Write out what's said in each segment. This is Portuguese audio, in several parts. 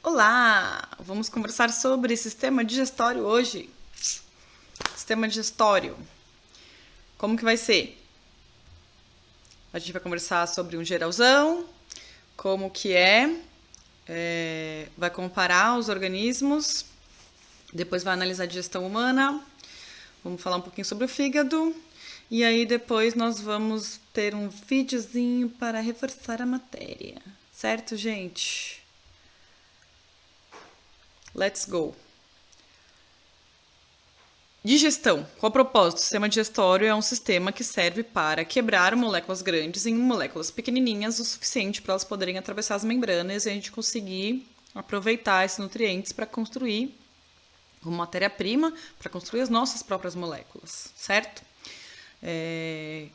Olá! Vamos conversar sobre sistema digestório hoje. Sistema digestório. Como que vai ser? A gente vai conversar sobre um geralzão, como que vai comparar os organismos, depois vai analisar a digestão humana, vamos falar um pouquinho sobre o fígado, e aí depois nós vamos ter um videozinho para reforçar a matéria. Certo, gente? Let's go! Digestão. Qual o propósito? O sistema digestório é um sistema que serve para quebrar moléculas grandes em moléculas pequenininhas o suficiente para elas poderem atravessar as membranas e a gente conseguir aproveitar esses nutrientes para construir uma matéria-prima, para construir as nossas próprias moléculas, certo? E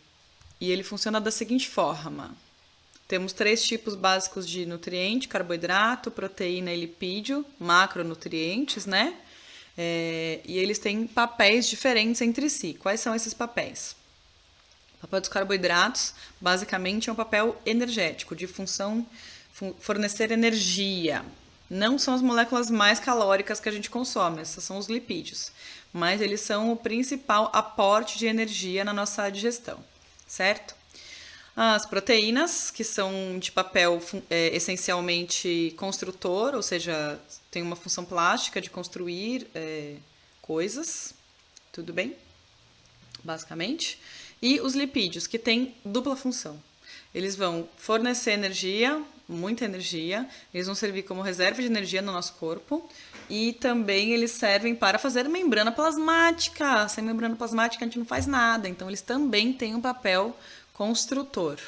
ele funciona da seguinte forma. Temos 3 tipos básicos de nutriente: carboidrato, proteína e lipídio, macronutrientes, né? E eles têm papéis diferentes entre si. Quais são esses papéis? O papel dos carboidratos, basicamente, é um papel energético, de função fornecer energia. Não são as moléculas mais calóricas que a gente consome, essas são os lipídios. Mas eles são o principal aporte de energia na nossa digestão, certo? As proteínas, que são de papel essencialmente construtor, ou seja, tem uma função plástica de construir coisas, tudo bem? Basicamente. E os lipídios, que têm dupla função. Eles vão fornecer energia, muita energia, eles vão servir como reserva de energia no nosso corpo e também eles servem para fazer membrana plasmática. Sem membrana plasmática a gente não faz nada, então eles também têm um papel construtor,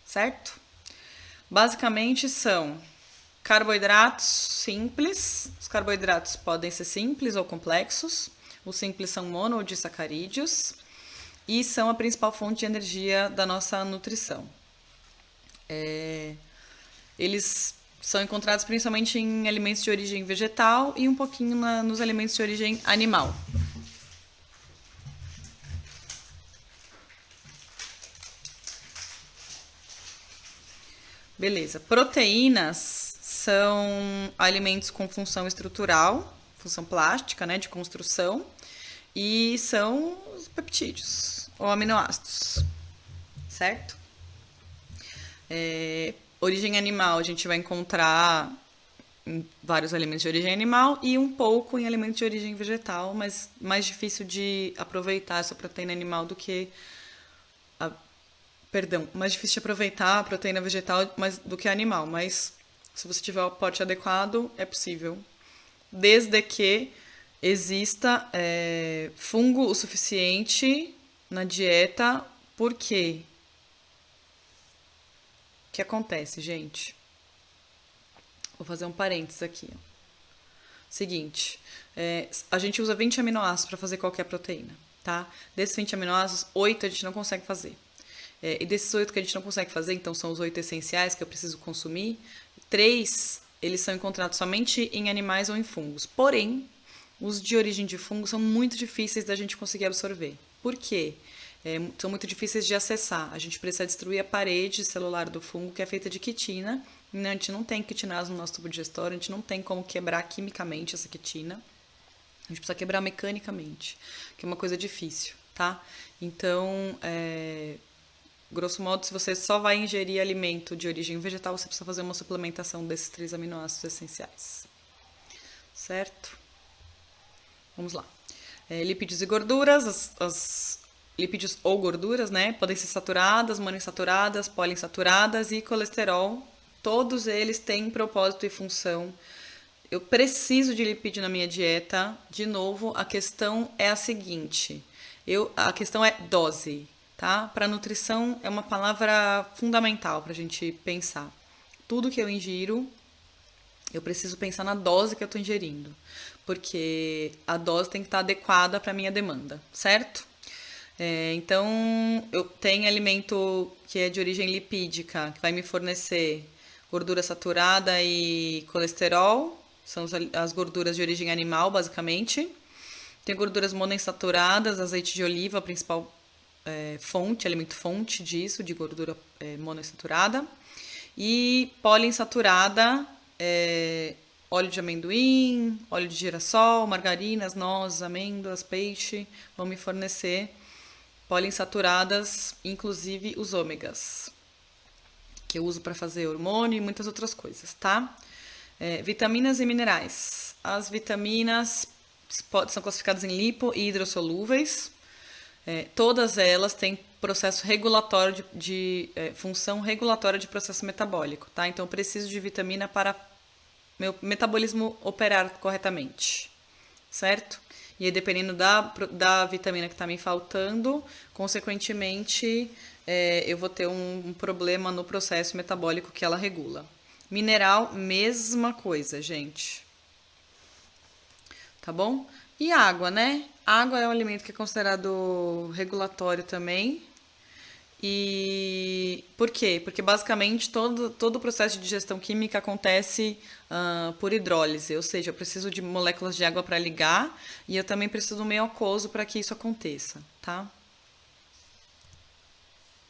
certo? Basicamente são carboidratos simples. Os carboidratos podem ser simples ou complexos. Os simples são mono ou disacarídeos e são a principal fonte de energia da nossa nutrição. Eles são encontrados principalmente em alimentos de origem vegetal e um pouquinho nos alimentos de origem animal. Beleza. Proteínas são alimentos com função estrutural, função plástica, né, de construção, e são os peptídeos ou aminoácidos, certo? Origem animal a gente vai encontrar em vários alimentos de origem animal e um pouco em alimentos de origem vegetal, mas mais difícil de aproveitar essa proteína animal do que mais difícil de aproveitar a proteína vegetal do que a animal, mas se você tiver o aporte adequado, é possível. Desde que exista fungo o suficiente na dieta. Por quê? O que acontece, gente? Vou fazer um parênteses aqui. Seguinte, a gente usa 20 aminoácidos para fazer qualquer proteína, tá? Desses 20 aminoácidos, 8 a gente não consegue fazer. E desses 8 que a gente não consegue fazer, então são os 8 essenciais que eu preciso consumir, 3 eles são encontrados somente em animais ou em fungos. Porém, os de origem de fungo são muito difíceis da gente conseguir absorver. Por quê? São muito difíceis de acessar. A gente precisa destruir a parede celular do fungo, que é feita de quitina. A gente não tem quitinase no nosso tubo digestório, a gente não tem como quebrar quimicamente essa quitina. A gente precisa quebrar mecanicamente, que é uma coisa difícil, tá? Então, grosso modo, se você só vai ingerir alimento de origem vegetal, você precisa fazer uma suplementação desses 3 aminoácidos essenciais. Certo? Vamos lá. Lipídios e gorduras. As lipídios ou gorduras, né? Podem ser saturadas, monoinsaturadas, poliinsaturadas e colesterol. Todos eles têm propósito e função. Eu preciso de lipídio na minha dieta. De novo, a questão é a seguinte. A questão é dose. Tá? Para nutrição é uma palavra fundamental para a gente pensar. Tudo que eu ingiro, eu preciso pensar na dose que eu estou ingerindo, porque a dose tem que estar adequada para a minha demanda, certo? Então, eu tenho alimento que é de origem lipídica, que vai me fornecer gordura saturada e colesterol, são as gorduras de origem animal, basicamente. Tem gorduras monoinsaturadas, azeite de oliva, a principal alimento fonte disso, de gordura monoinsaturada. E poliinsaturada, óleo de amendoim, óleo de girassol, margarinas, nozes, amêndoas, peixe vão me fornecer poliinsaturadas, inclusive os ômegas, que eu uso para fazer hormônio e muitas outras coisas, tá? Vitaminas e minerais. As vitaminas são classificadas em lipo e hidrossolúveis. Todas elas têm processo regulatório função regulatória de processo metabólico, tá? Então eu preciso de vitamina para meu metabolismo operar corretamente, certo? E aí, dependendo da vitamina que está me faltando, consequentemente, eu vou ter um problema no processo metabólico que ela regula. Mineral, mesma coisa, gente. Tá bom? E água, né? Água é um alimento que é considerado regulatório também. E por quê? Porque basicamente todo o processo de digestão química acontece por hidrólise, ou seja, eu preciso de moléculas de água para ligar e eu também preciso do meio aquoso para que isso aconteça, tá?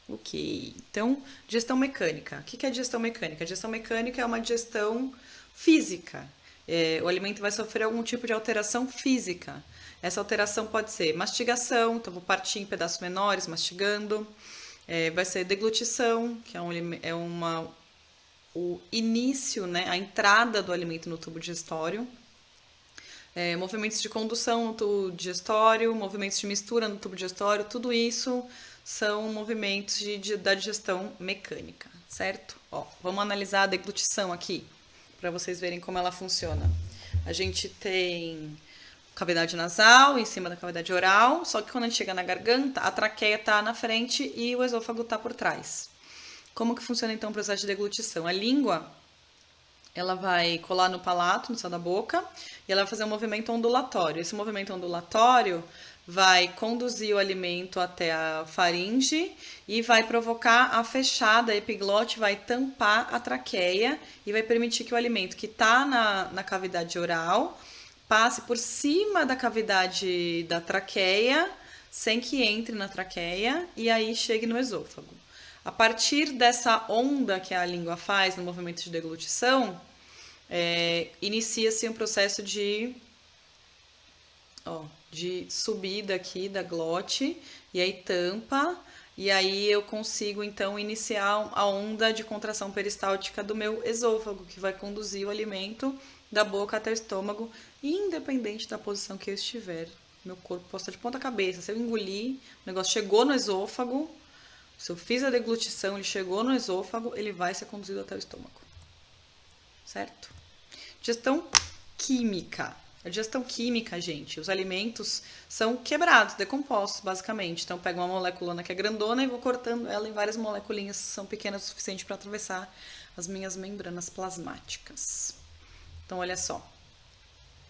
Ok. Então, digestão mecânica. O que é digestão mecânica? A digestão mecânica é uma digestão física. O alimento vai sofrer algum tipo de alteração física. Essa alteração pode ser mastigação, então vou partir em pedaços menores, mastigando. Vai ser deglutição, que o início, né, a entrada do alimento no tubo digestório. Movimentos de condução no tubo digestório, movimentos de mistura no tubo digestório, tudo isso são movimentos da digestão mecânica, certo? Vamos analisar a deglutição aqui, para vocês verem como ela funciona. A gente tem cavidade nasal em cima da cavidade oral, só que quando a gente chega na garganta, a traqueia está na frente e o esôfago está por trás. Como que funciona então o processo de deglutição? A língua, ela vai colar no palato, no céu da boca, e ela vai fazer um movimento ondulatório. Esse movimento ondulatório vai conduzir o alimento até a faringe e vai provocar a fechada, a epiglote vai tampar a traqueia e vai permitir que o alimento que está na cavidade oral passe por cima da cavidade da traqueia, sem que entre na traqueia, e aí chegue no esôfago. A partir dessa onda que a língua faz no movimento de deglutição, inicia-se um processo de subida aqui da glote, e aí tampa, e aí eu consigo então iniciar a onda de contração peristáltica do meu esôfago, que vai conduzir o alimento da boca até o estômago, independente da posição que eu estiver. Meu corpo pode estar de ponta cabeça. Se eu engolir, o negócio chegou no esôfago, se eu fiz a deglutição, ele chegou no esôfago, ele vai ser conduzido até o estômago. Certo? Digestão química. A digestão química, gente, os alimentos são quebrados, decompostos, basicamente. Então, eu pego uma molécula que é grandona e vou cortando ela em várias moleculinhas que são pequenas o suficiente para atravessar as minhas membranas plasmáticas. Então, olha só.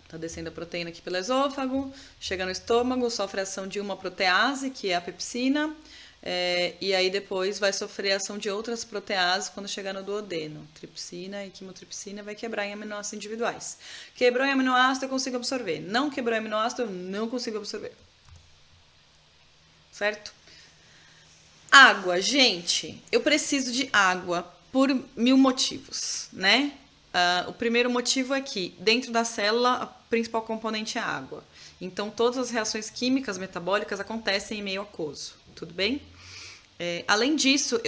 Tá descendo a proteína aqui pelo esôfago, chega no estômago, sofre a ação de uma protease, que é a pepsina, e aí depois vai sofrer a ação de outras proteases quando chegar no duodeno. Tripsina e quimotripsina vai quebrar em aminoácidos individuais. Quebrou em aminoácido, eu consigo absorver. Não quebrou em aminoácido, eu não consigo absorver. Certo? Água, gente, eu preciso de água por 1000 motivos, né? O primeiro motivo é que dentro da célula a principal componente é a água. Então todas as reações químicas metabólicas acontecem em meio aquoso, tudo bem? Além disso,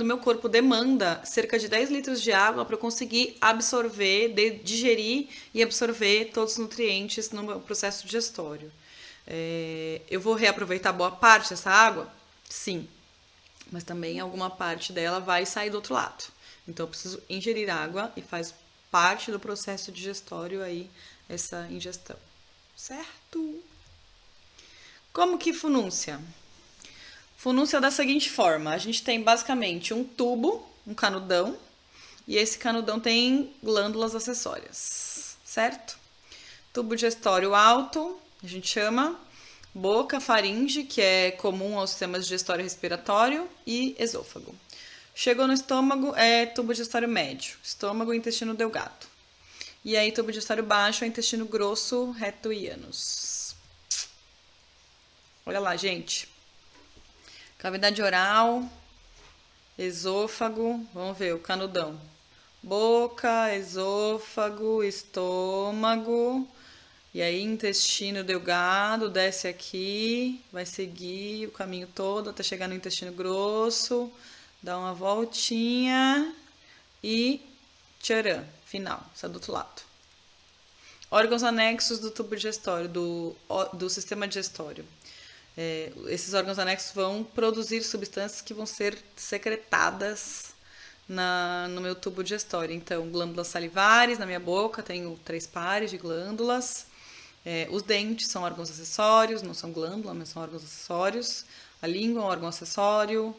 meu corpo demanda cerca de 10 litros de água para eu conseguir absorver, digerir e absorver todos os nutrientes no meu processo digestório. Eu vou reaproveitar boa parte dessa água? Sim, mas também alguma parte dela vai sair do outro lado. Então, eu preciso ingerir água e faz parte do processo digestório aí, essa ingestão. Certo? Como que funúncia? Funúncia da seguinte forma. A gente tem basicamente um tubo, um canudão, e esse canudão tem glândulas acessórias, certo? Tubo digestório alto, a gente chama boca, faringe, que é comum aos sistemas digestório e respiratório, e esôfago. Chegou no estômago, é tubo digestório médio, estômago e intestino delgado. E aí, tubo digestório baixo é intestino grosso, reto e ânus. Olha lá, gente. Cavidade oral, esôfago, vamos ver o canudão. Boca, esôfago, estômago, e aí intestino delgado, desce aqui, vai seguir o caminho todo até chegar no intestino grosso, dá uma voltinha e tcharam, final, sai do outro lado. Órgãos anexos do tubo digestório, do sistema digestório. Esses órgãos anexos vão produzir substâncias que vão ser secretadas no meu tubo digestório. Então, glândulas salivares na minha boca, tenho 3 pares de glândulas. Os dentes são órgãos acessórios, não são glândulas, mas são órgãos acessórios. A língua é um órgão acessório.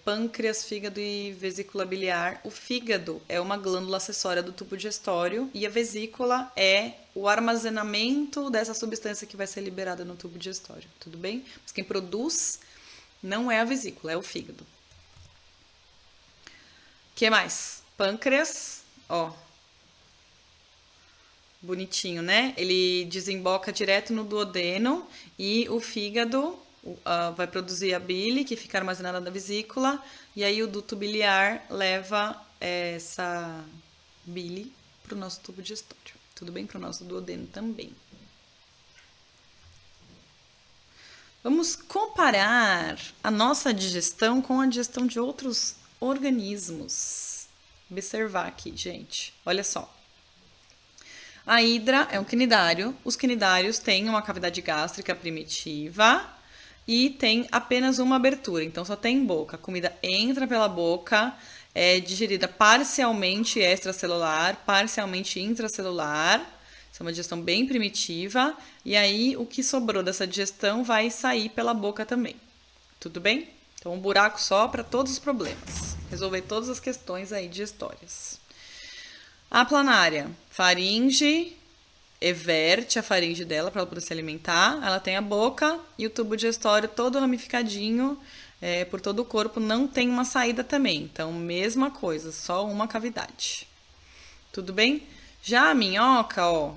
Pâncreas, fígado e vesícula biliar. O fígado é uma glândula acessória do tubo digestório e a vesícula é o armazenamento dessa substância que vai ser liberada no tubo digestório, tudo bem? Mas quem produz não é a vesícula, é o fígado. O que mais? Pâncreas, ó. Bonitinho, né? Ele desemboca direto no duodeno e o fígado vai produzir a bile, que fica armazenada na vesícula, e aí o duto biliar leva essa bile para o nosso tubo digestório. Tudo bem? Para o nosso duodeno também. Vamos comparar a nossa digestão com a digestão de outros organismos. Observar aqui, gente. Olha só. A hidra é um quinidário. Os quinidários têm uma cavidade gástrica primitiva e tem apenas uma abertura, então só tem boca. A comida entra pela boca, é digerida parcialmente extracelular, parcialmente intracelular. Isso é uma digestão bem primitiva. E aí, o que sobrou dessa digestão vai sair pela boca também. Tudo bem? Então, um buraco só para todos os problemas. Resolver todas as questões aí digestórias. A planária, faringe, everte a faringe dela para ela poder se alimentar. Ela tem a boca e o tubo digestório todo ramificadinho por todo o corpo. Não tem uma saída também. Então, mesma coisa, só uma cavidade. Tudo bem? Já a minhoca, ó,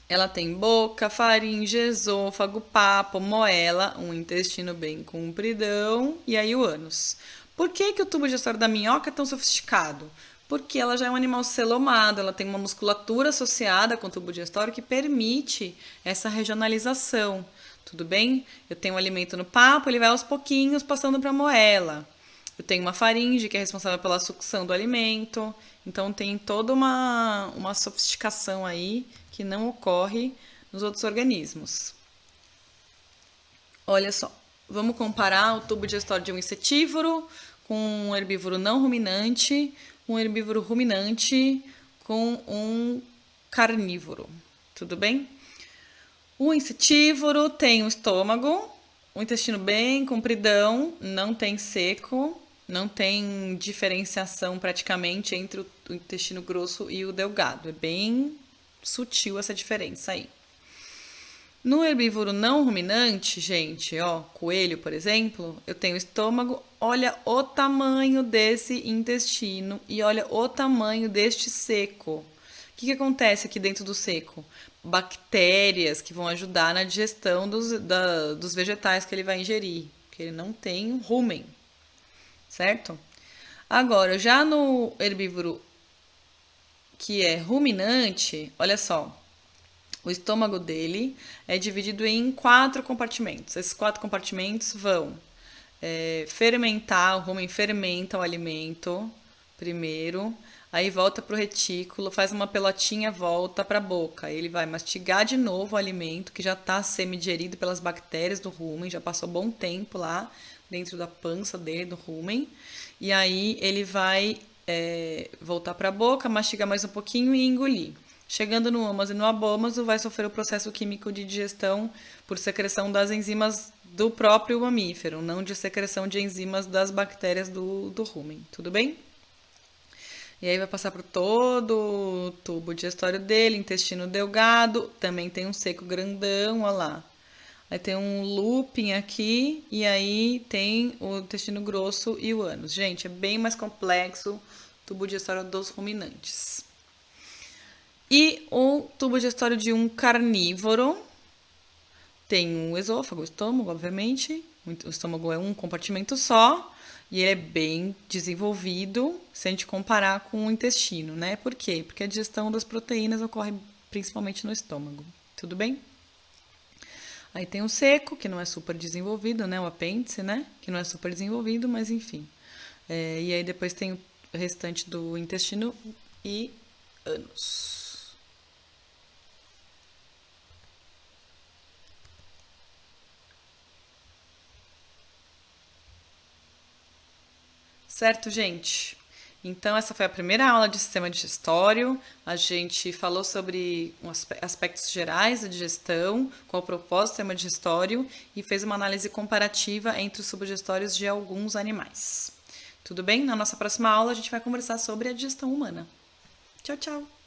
ela tem boca, faringe, esôfago, papo, moela, um intestino bem compridão e aí o ânus. Por que o tubo digestório da minhoca é tão sofisticado? Porque ela já é um animal celomado, ela tem uma musculatura associada com o tubo digestório que permite essa regionalização, tudo bem? Eu tenho um alimento no papo, ele vai aos pouquinhos passando para a moela. Eu tenho uma faringe que é responsável pela sucção do alimento, então tem toda uma sofisticação aí que não ocorre nos outros organismos. Olha só, vamos comparar o tubo digestório de um insetívoro com um herbívoro não ruminante, um herbívoro ruminante com um carnívoro, tudo bem? O insetívoro tem um estômago, um intestino bem compridão, não tem seco, não tem diferenciação praticamente entre o intestino grosso e o delgado, é bem sutil essa diferença aí. No herbívoro não ruminante, gente, ó, coelho, por exemplo, eu tenho estômago, olha o tamanho desse intestino e olha o tamanho deste seco. O que acontece aqui dentro do seco? Bactérias que vão ajudar na digestão dos vegetais que ele vai ingerir, porque ele não tem rumen, certo? Agora, já no herbívoro que é ruminante, olha só. O estômago dele é dividido em 4 compartimentos. Esses 4 compartimentos vão fermentar, o rumen fermenta o alimento primeiro, aí volta para o retículo, faz uma pelotinha, volta para a boca. Ele vai mastigar de novo o alimento que já está semi-digerido pelas bactérias do rumen, já passou bom tempo lá dentro da pança dele, do rumen. E aí ele vai voltar para a boca, mastigar mais um pouquinho e engolir. Chegando no âmago e no abômaso, vai sofrer o processo químico de digestão por secreção das enzimas do próprio mamífero, não de secreção de enzimas das bactérias do rumen, tudo bem? E aí vai passar por todo o tubo digestório dele, intestino delgado, também tem um seco grandão, olha lá. Aí tem um looping aqui, e aí tem o intestino grosso e o ânus. Gente, é bem mais complexo o tubo digestório dos ruminantes. E o tubo digestório de um carnívoro tem um esôfago, o estômago, obviamente. O estômago é um compartimento só. E ele é bem desenvolvido se a gente comparar com o intestino, né? Por quê? Porque a digestão das proteínas ocorre principalmente no estômago. Tudo bem? Aí tem o seco, que não é super desenvolvido, né? O apêndice, né? Que não é super desenvolvido, mas enfim. E aí depois tem o restante do intestino e ânus. Certo, gente? Então, essa foi a primeira aula de sistema digestório. A gente falou sobre aspectos gerais da digestão, qual o propósito do sistema digestório e fez uma análise comparativa entre os subdigestórios de alguns animais. Tudo bem? Na nossa próxima aula, a gente vai conversar sobre a digestão humana. Tchau, tchau!